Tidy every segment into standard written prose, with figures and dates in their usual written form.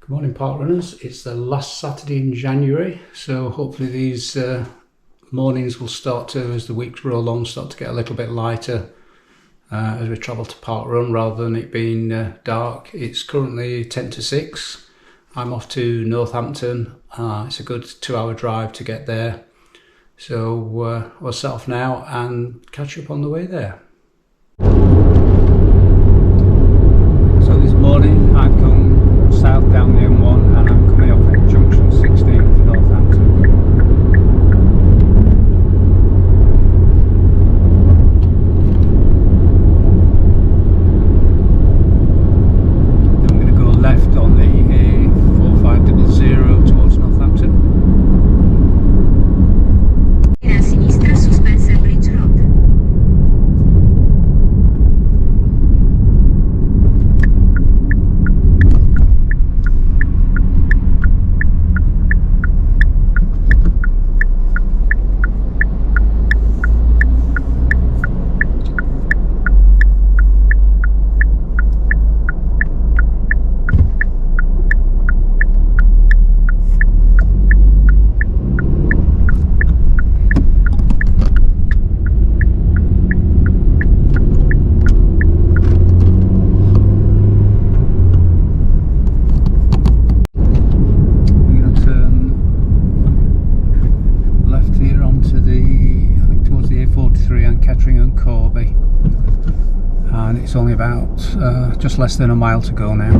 Good morning, parkrunners. It's the last Saturday in January, so hopefully these mornings will start to, as the weeks roll on, start to get a little bit lighter as we travel to parkrun rather than it being dark. It's currently 10 to 6. I'm off to Northampton. It's a good 2-hour drive to get there, so we'll set off now and catch up on the way there. So this morning I've come south down the M1 and I'm coming off at junction 16 for Northampton. Then I'm going to go left on the A4500 towards Northampton. A sinistra su Spencer Bridge Road. And it's only about just less than a mile to go now.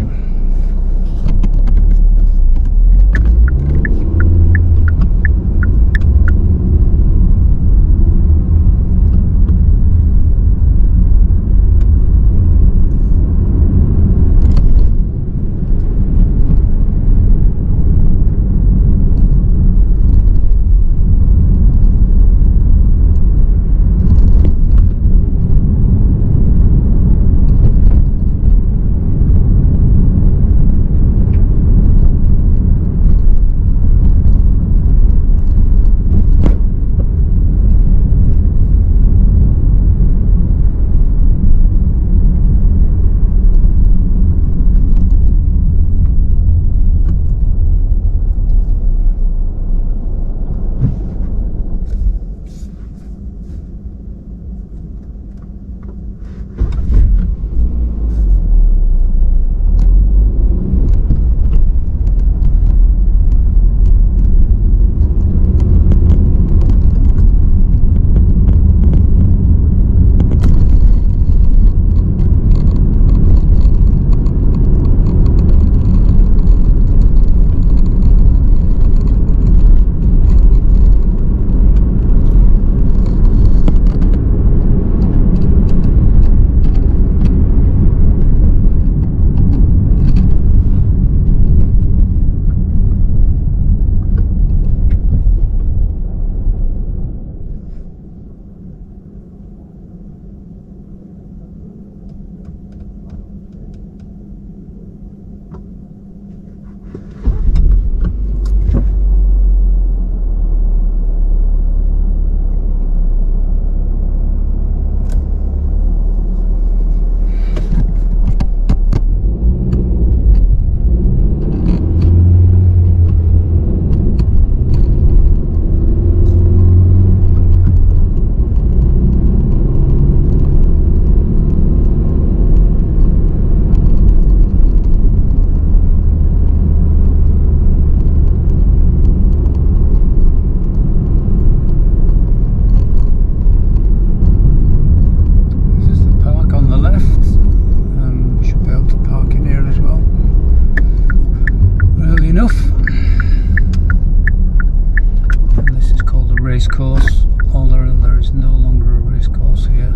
Racecourse, although there is no longer a racecourse here.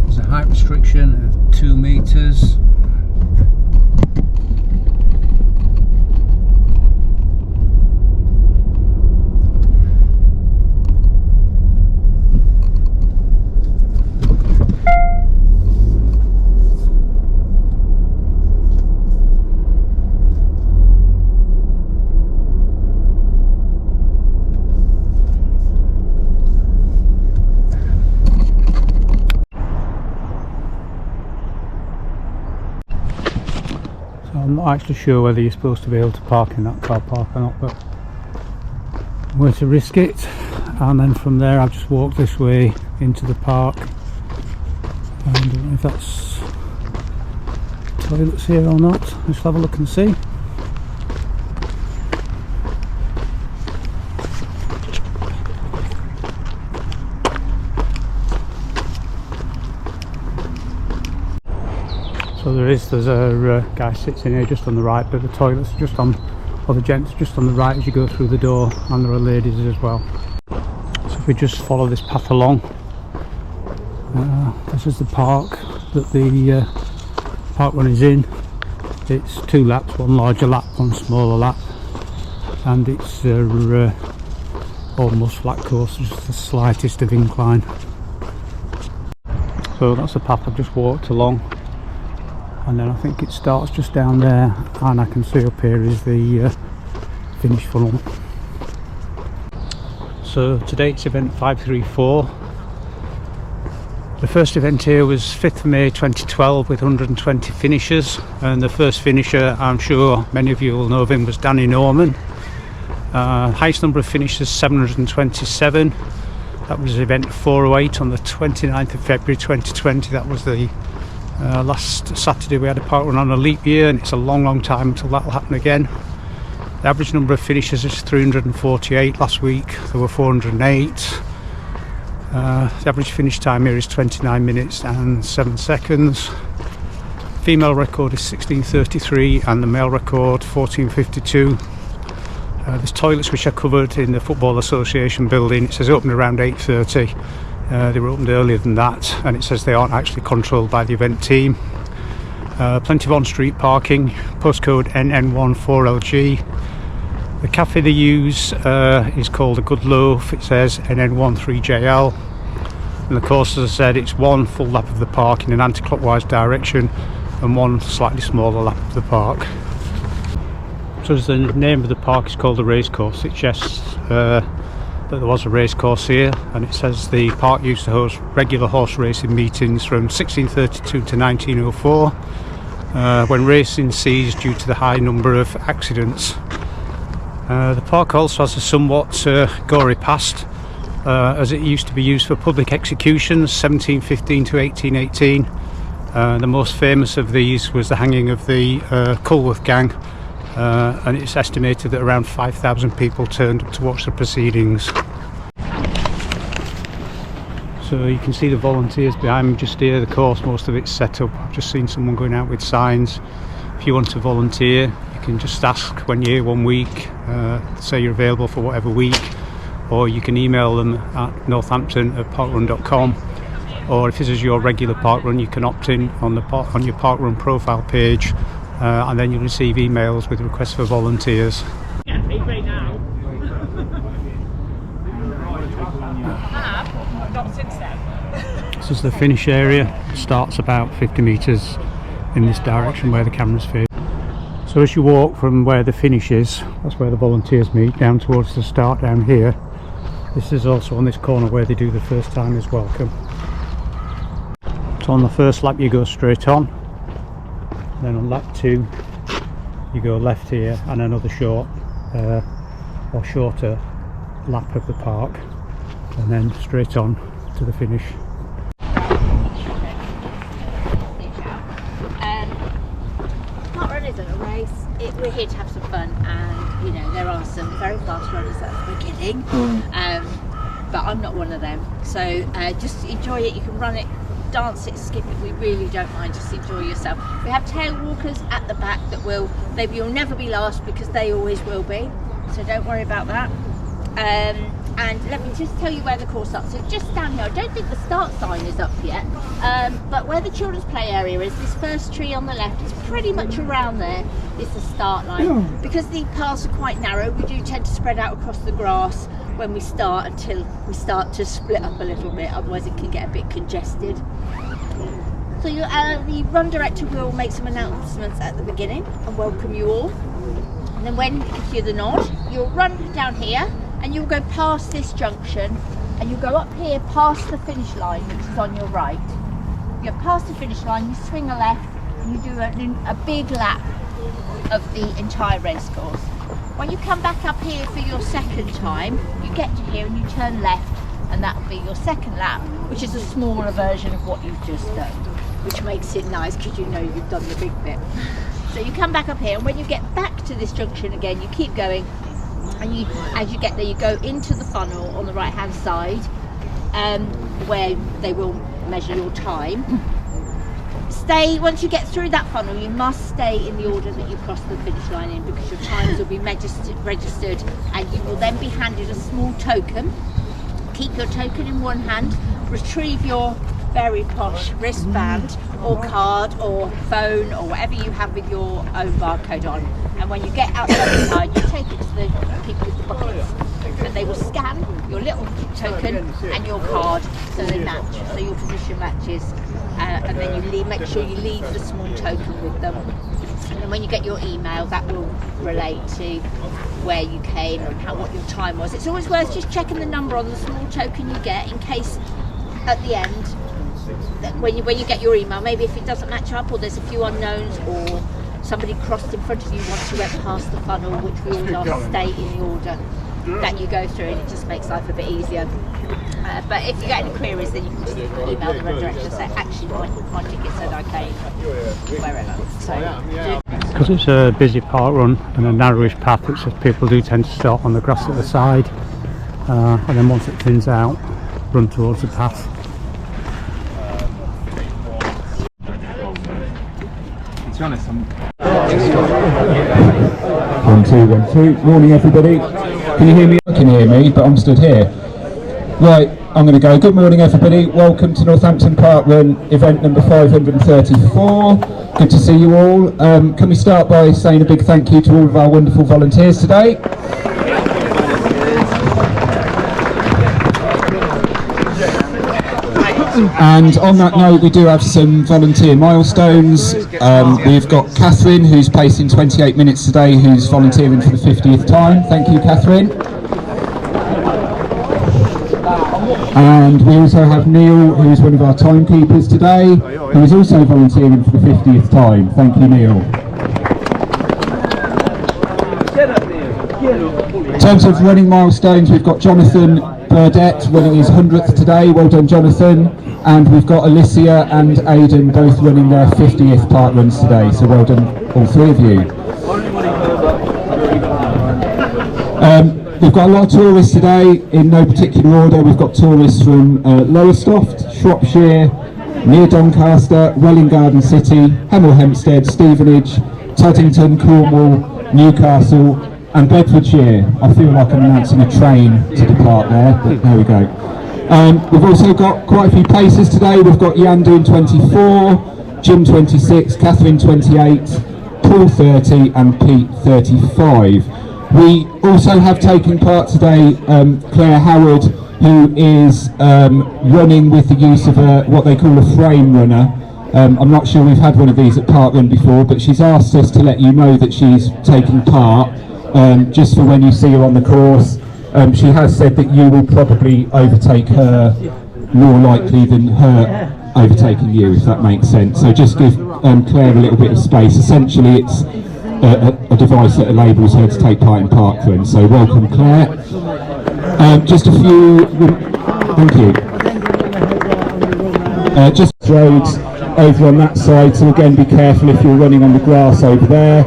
There's a height restriction of 2 meters. not actually sure whether you're supposed to be able to park in that car park or not, but I'm going to risk it. And then from there I've just walked this way into the park, and I don't know if that's toilets here or not. Let's have a look and see. So there's a guy sits in here just on the right, but the toilets are just on, or the gents just on the right as you go through the door, and there are ladies as well. So if we just follow this path along, this is the park that the park run is in. It's 2 laps, one larger lap, one smaller lap, and it's almost flat course, just the slightest of incline. So that's the path I've just walked along, and then I think it starts just down there, and I can see up here is the finish funnel. So today's event 534. The first event here was 5th of May 2012 with 120 finishers, and the first finisher, I'm sure many of you will know of him, was Danny Norman. Highest number of finishers 727. That was event 408 on the 29th of February 2020. That was the last Saturday we had a park run on a leap year, and it's a long time until that will happen again. The average number of finishers is 348. Last week there were 408. The average finish time here is 29 minutes and 7 seconds. Female record is 16:33 and the male record 14:52. There's toilets which are covered in the Football Association building. It says open around 8:30. They were opened earlier than that, and it says they aren't actually controlled by the event team. Plenty of on-street parking. Postcode NN14LG. The cafe they use is called a Good Loaf. It says NN13JL. And of course, as I said, it's one full lap of the park in an anti-clockwise direction and one slightly smaller lap of the park. So as the name of the park is called the Racecourse, it suggests that there was a racecourse here, and it says the park used to host regular horse racing meetings from 1632 to 1904, when racing ceased due to the high number of accidents. The park also has a somewhat gory past, as it used to be used for public executions 1715 to 1818. The most famous of these was the hanging of the Culworth gang, and it's estimated that around 5,000 people turned up to watch the proceedings. So you can see the volunteers behind me just here. The course, most of it's set up. I've just seen someone going out with signs. If you want to volunteer, you can just ask when you're here 1 week, say you're available for whatever week, or you can email them at northamton@parkrun.com, or if this is your regular park run, you can opt in on your park run profile page, and then you'll receive emails with requests for volunteers. This is the finish area. It starts about 50 metres in this direction where the cameras face. So as you walk from where the finish is, that's where the volunteers meet, down towards the start down here. This is also on this corner where they do the first timers welcome. So on the first lap you go straight on, then on lap 2 you go left here, and another short or shorter lap of the park, and then straight on to the finish. Parkrun isn't a race. We're here to have some fun, and you know there are some very fast runners at the beginning, but I'm not one of them. So just enjoy it. You can run it, dance it, skip it. We really don't mind. Just enjoy yourself. We have tail walkers at the back that will never be last, because they always will be. So don't worry about that. And let me just tell you where the course starts. So just down here, I don't think the start sign is up yet, but where the children's play area is, this first tree on the left is pretty much around there is the start line. Because the paths are quite narrow, we do tend to spread out across the grass when we start, until we start to split up a little bit, otherwise it can get a bit congested. So the run director will make some announcements at the beginning and welcome you all, and then when he gives you the nod, you'll run down here and you'll go past this junction, and you'll go up here past the finish line, which is on your right. You go past the finish line, you swing a left, and you do a big lap of the entire racecourse. When you come back up here for your second time, you get to here and you turn left, and that will be your second lap, which is a smaller version of what you've just done, which makes it nice because you know you've done the big bit. So you come back up here, and when you get back to this junction again, you keep going, and you, as you get there, you go into the funnel on the right hand side, where they will measure your time. Stay, once you get through that funnel, you must stay in the order that you cross the finish line in, because your times will be registered, and you will then be handed a small token. Keep your token in one hand, retrieve your very posh wristband or card or phone or whatever you have with your own barcode on, and when you get out the other side, you take it to the people with the buckets, and they will scan your little token and your card so they match, so your position matches, and then you make sure you leave the small token with them, and then when you get your email, that will relate to where you came and what your time was. It's always worth just checking the number on the small token you get, in case at the end, when you get your email, maybe if it doesn't match up, or there's a few unknowns, or somebody crossed in front of you once you went past the funnel, which we always ask stay in the order that you go through, and it just makes life a bit easier. But if you get any queries, then you can just email the director and say, actually my ticket said I came wherever. So because it's a busy park run and a narrowish path, which people do tend to start on the grass at the side, and then once it thins out, run towards the path. To be honest, I'm... 1, 2, 1, 2. Morning, everybody. Can you hear me? I can hear me, but I'm stood here. Right, I'm going to go. Good morning, everybody. Welcome to Northampton parkrun, event number 534. Good to see you all. Can we start by saying a big thank you to all of our wonderful volunteers today? And on that note, we do have some volunteer milestones. We've got Catherine, who's pacing 28 minutes today, who's volunteering for the 50th time. Thank you, Catherine. And we also have Neil, who's one of our timekeepers today, who is also volunteering for the 50th time. Thank you, Neil. In terms of running milestones, we've got Jonathan Burdett running his 100th today. Well done, Jonathan. And we've got Alicia and Aidan both running their 50th park runs today. So well done, all three of you. We've got a lot of tourists today, in no particular order. We've got tourists from Lowestoft, Shropshire, near Doncaster, Welwyn Garden City, Hemel Hempstead, Stevenage, Toddington, Cornwall, Newcastle and Bedfordshire. I feel like I'm announcing a train to depart there, but there we go. We've also got quite a few paces today. We've got Jan doing 24, Jim 26, Catherine 28, Paul 30 and Pete 35. We also have taken part today Claire Howard, who is running with the use of what they call a frame runner. I'm not sure we've had one of these at Parkrun before, but she's asked us to let you know that she's taking part, just for when you see her on the course. She has said that you will probably overtake her more likely than her overtaking you, if that makes sense. So just give Claire a little bit of space. Essentially it's a device that enables her to take part in parkrun. So welcome, Claire. Just a few, thank you. Just roads over on that side, so again be careful if you're running on the grass over there.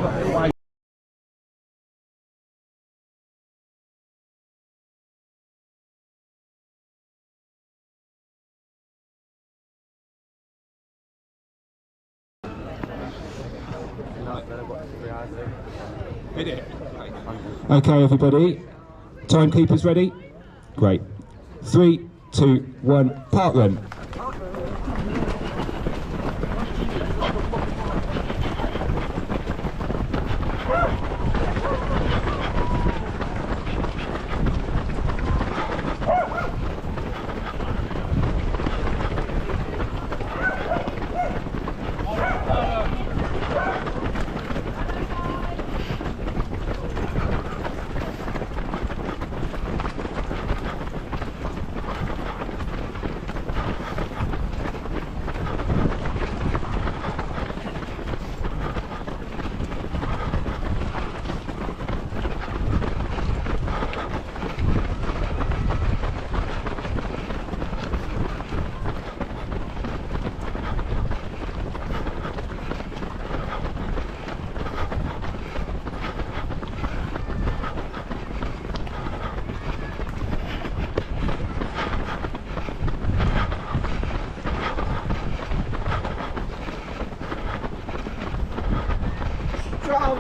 Okay, everybody. Timekeepers ready? Great. 3, 2, 1, parkrun.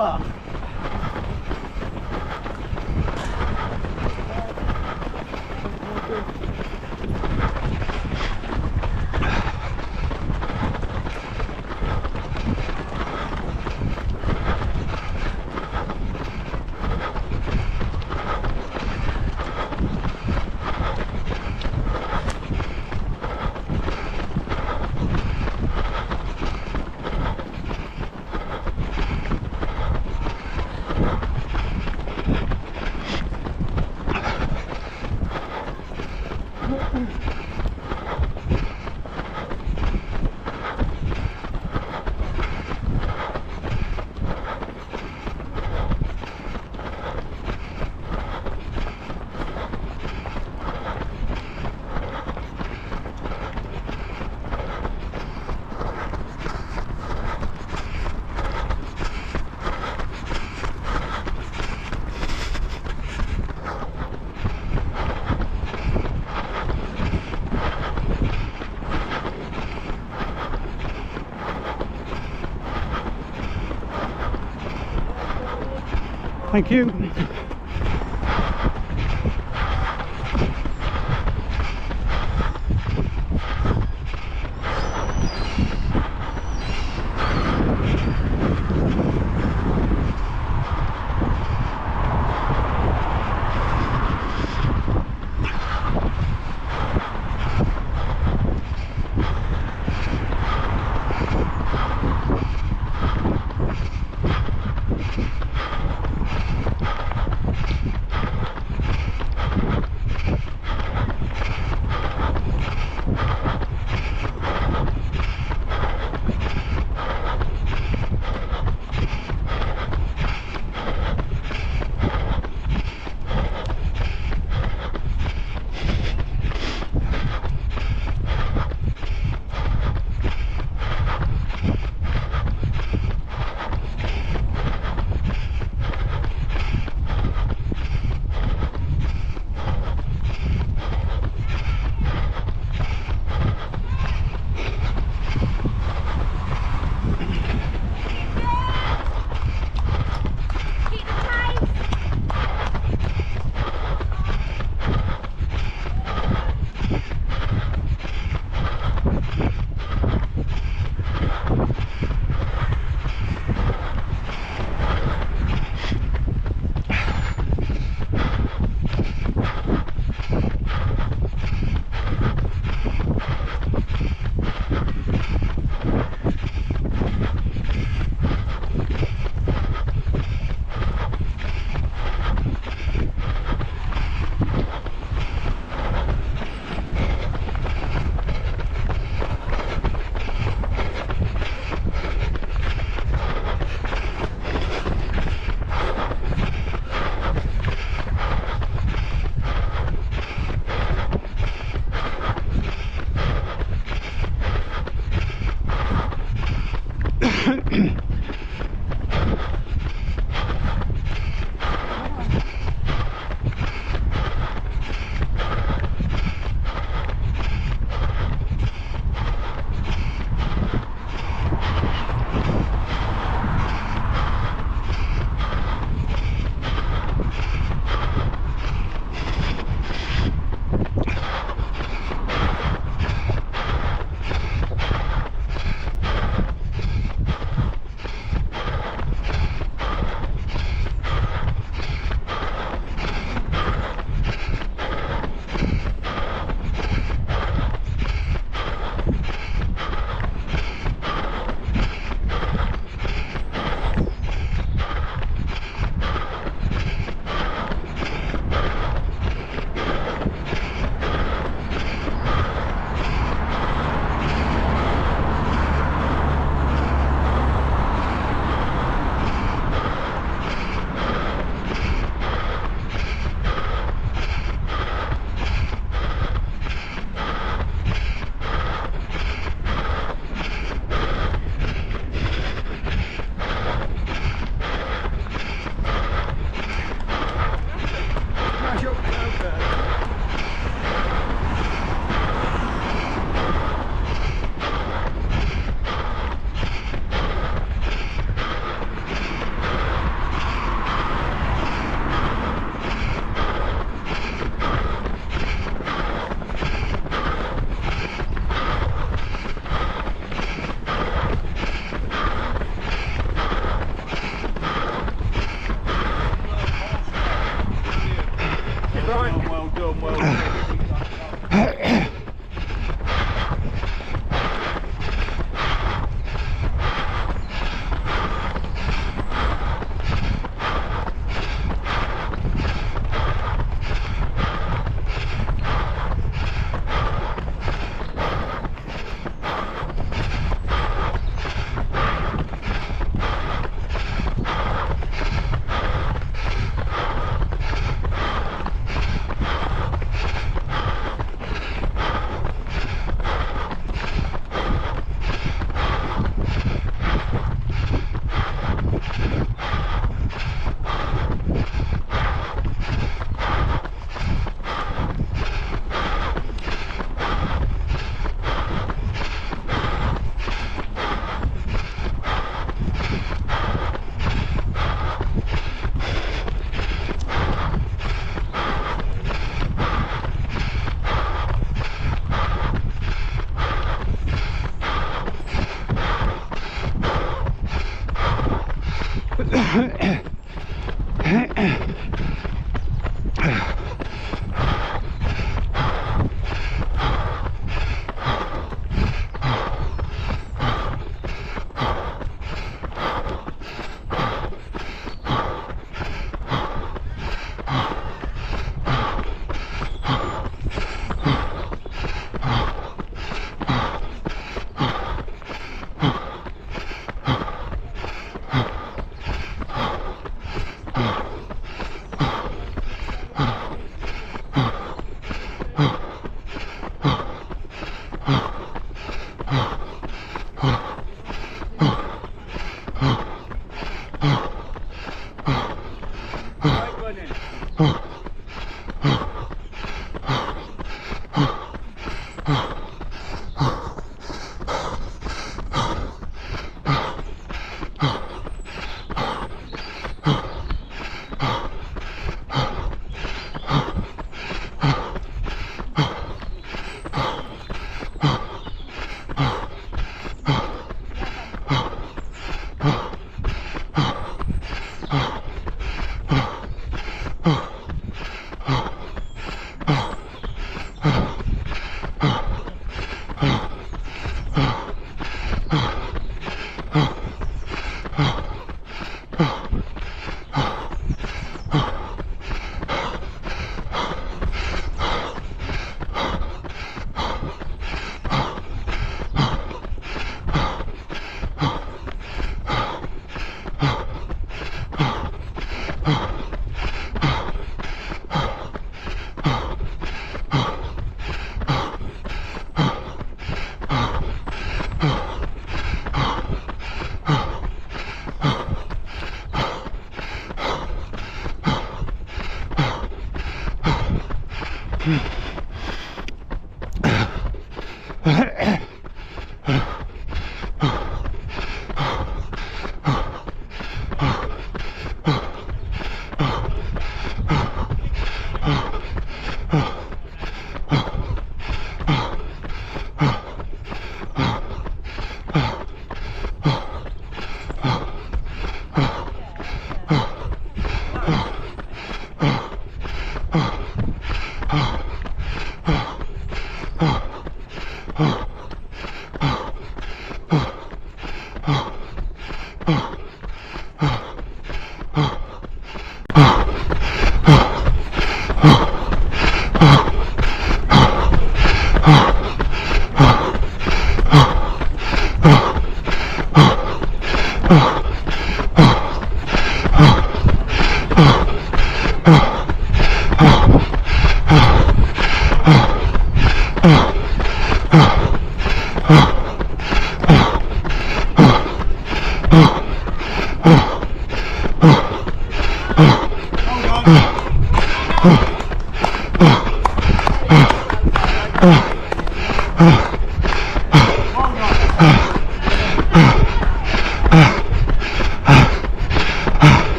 o'clock. Thank you. Well done, well done.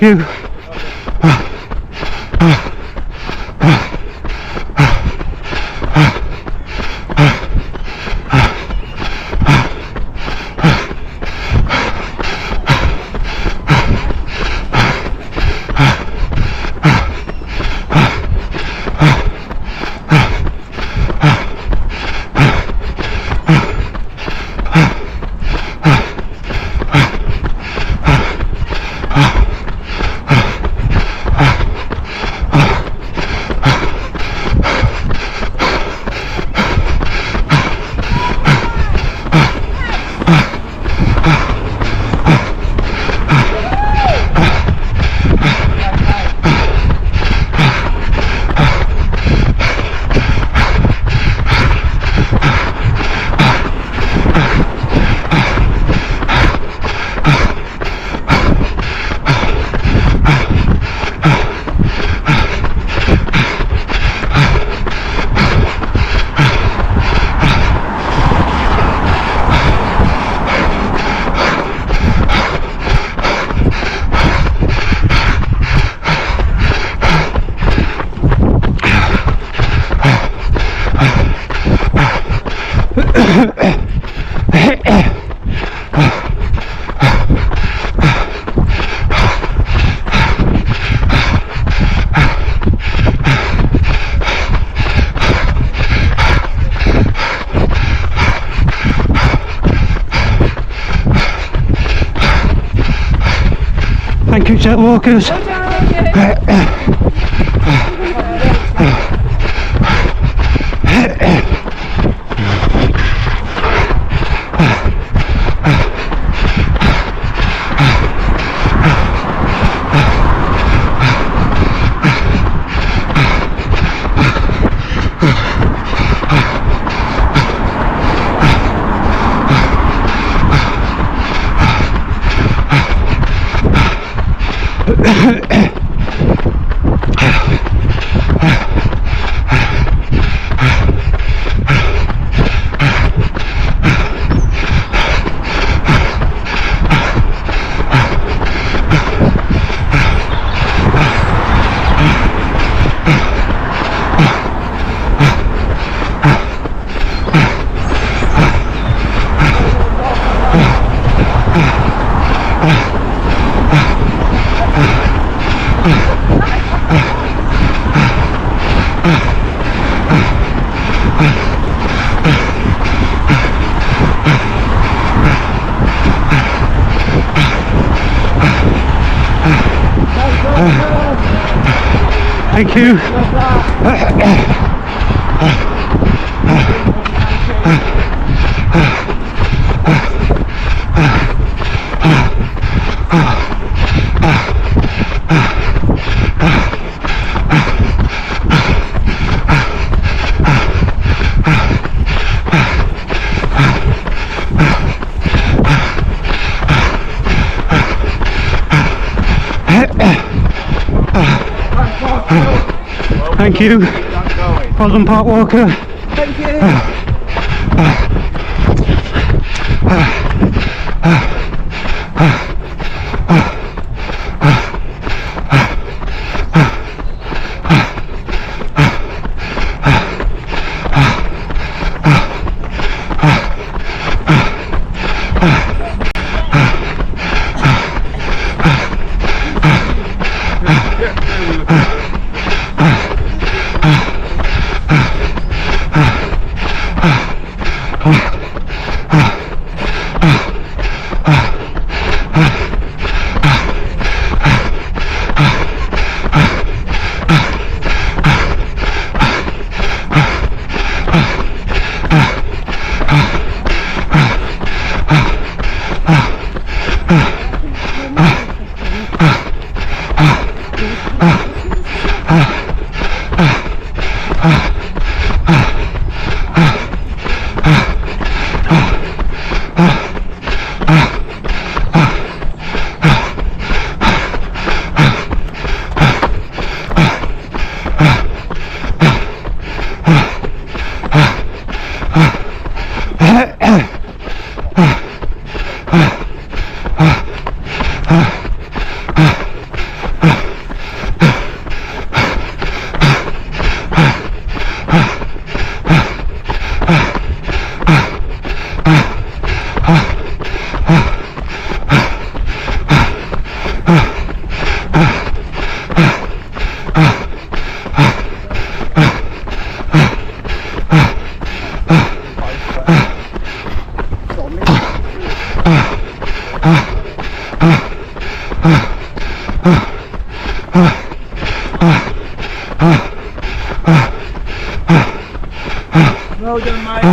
Thank you. Thank you, jet walkers. Thank you. Thank you, Northampton Park Walker. Thank you. Well done, mate.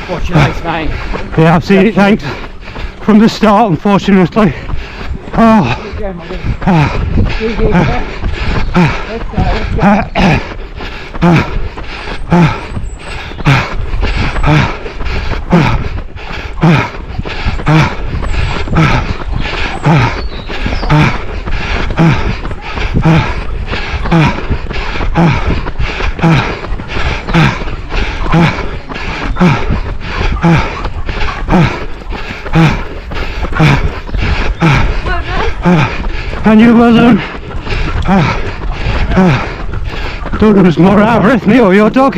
Watch your legs, mate. Yeah, I've seen it, thanks. From the start, unfortunately. Oh. And you well done. Don't know if it's more out of breath, me or your dog.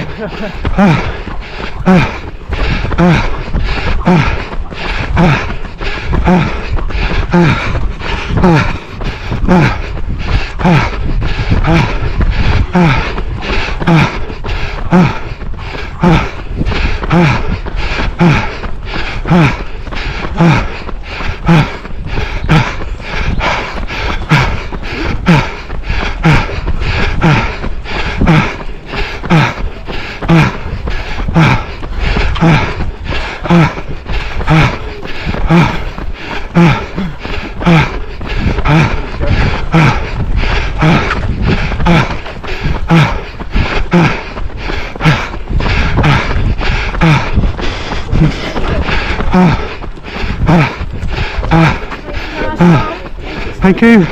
Thank you.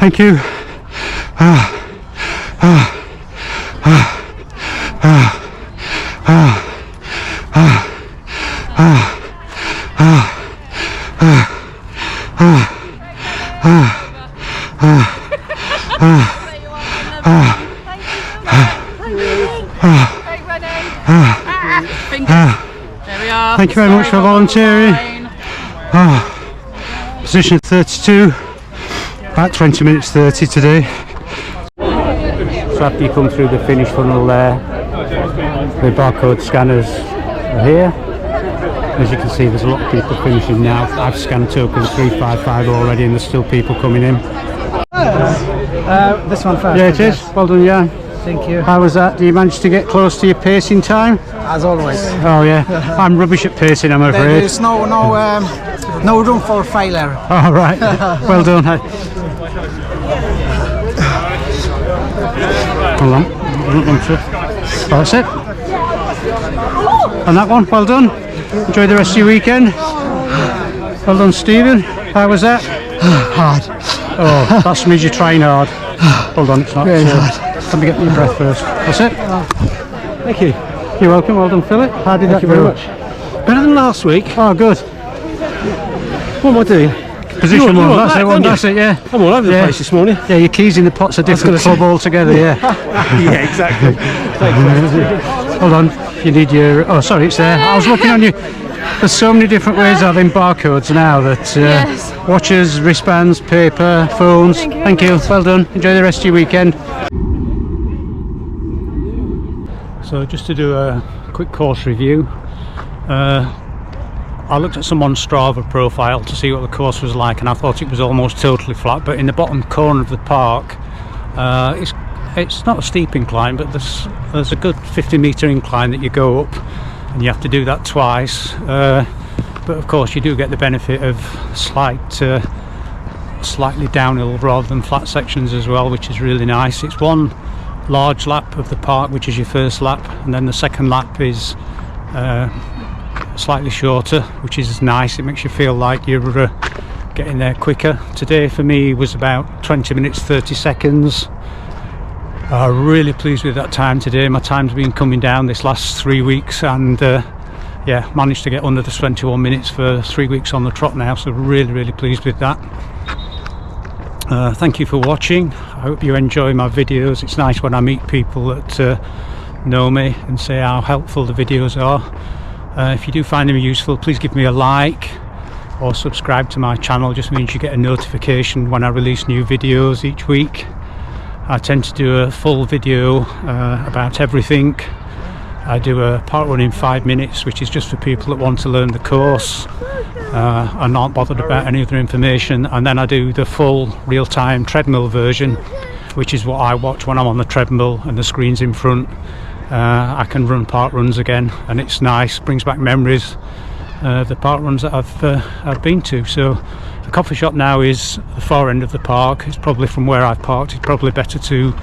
Thank you. Thank you. Thank you very much for volunteering. Position 32, about 20 minutes 30 today. So after you come through the finish funnel there, the barcode scanners are here. As you can see, there's a lot of people finishing now. I've scanned token 355 already and there's still people coming in. This one first. Yeah, it is. Well done, Jan. Thank you. How was that? Do you manage to get close to your pacing time? As always. Oh yeah, I'm rubbish at pacing, I'm afraid. There is no room for failure. All right. Well done. Hold on. Oh, that's it. And that one, well done. Enjoy the rest of your weekend. Well done, Stephen. How was that? Hard. Oh, that means you're trying hard. Hold on, it's not. Very hard. Let me get your breath first. That's it. Thank you. You're welcome. Well done, Philip. How did that go? Thank you very much. Better than last week. Oh, good. What am I doing? Position You're one. on That's that, it. One. aren't you? That's it. Yeah. I'm all over the place this morning. Yeah, your keys in the pot's a different club altogether. Yeah. Yeah, exactly. Thanks. Hold on. You need your. Oh, sorry, it's there. I was looking on you. There's so many different ways of having barcodes now that Yes. watches, wristbands, paper, phones. Thank you. Well done. Enjoy the rest of your weekend. So just to do a quick course review, I looked at someone's Strava profile to see what the course was like, and I thought it was almost totally flat, but in the bottom corner of the park it's not a steep incline, but there's a good 50-metre incline that you go up, and you have to do that twice, but of course you do get the benefit of slightly downhill rather than flat sections as well, which is really nice. It's one large lap of the park, which is your first lap, and then the second lap is slightly shorter, which is nice. It makes you feel like you're getting there quicker. Today for me was about 20 minutes 30 seconds. Really pleased with that time today. My time's been coming down this last 3 weeks, and yeah, managed to get under the 21 minutes for 3 weeks on the trot now, so really pleased with that. Thank you for watching. I hope you enjoy my videos. It's nice when I meet people that know me and say how helpful the videos are. If you do find them useful, please give me a like or subscribe to my channel. Just means you get a notification when I release new videos each week. I tend to do a full video about everything. I do a park run in 5 minutes, which is just for people that want to learn the course and not bothered about any other information, and then I do the full real-time treadmill version, which is what I watch when I'm on the treadmill and the screen's in front. I can run park runs again, and it's nice, brings back memories of the park runs that I've been to. So the coffee shop now is the far end of the park. It's probably from where I've parked. It's probably better to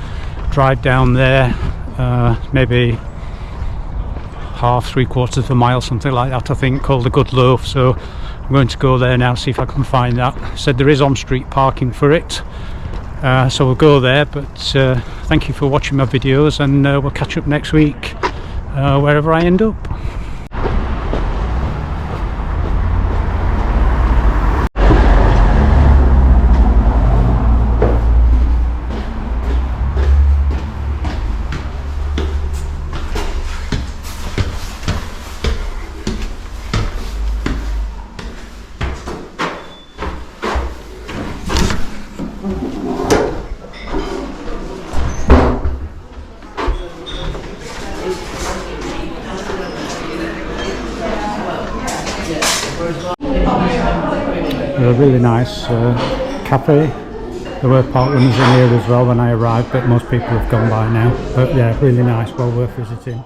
drive down there, maybe half, 3/4 of a mile, something like that, I think, called the Good Loaf. So I'm going to go there now, see if I can find that. Said there is on-street parking for it, so we'll go there. But thank you for watching my videos, and we'll catch up next week wherever I end up. A really nice cafe. There were parkruns in here as well when I arrived, but most people have gone by now. But yeah, really nice, well worth visiting.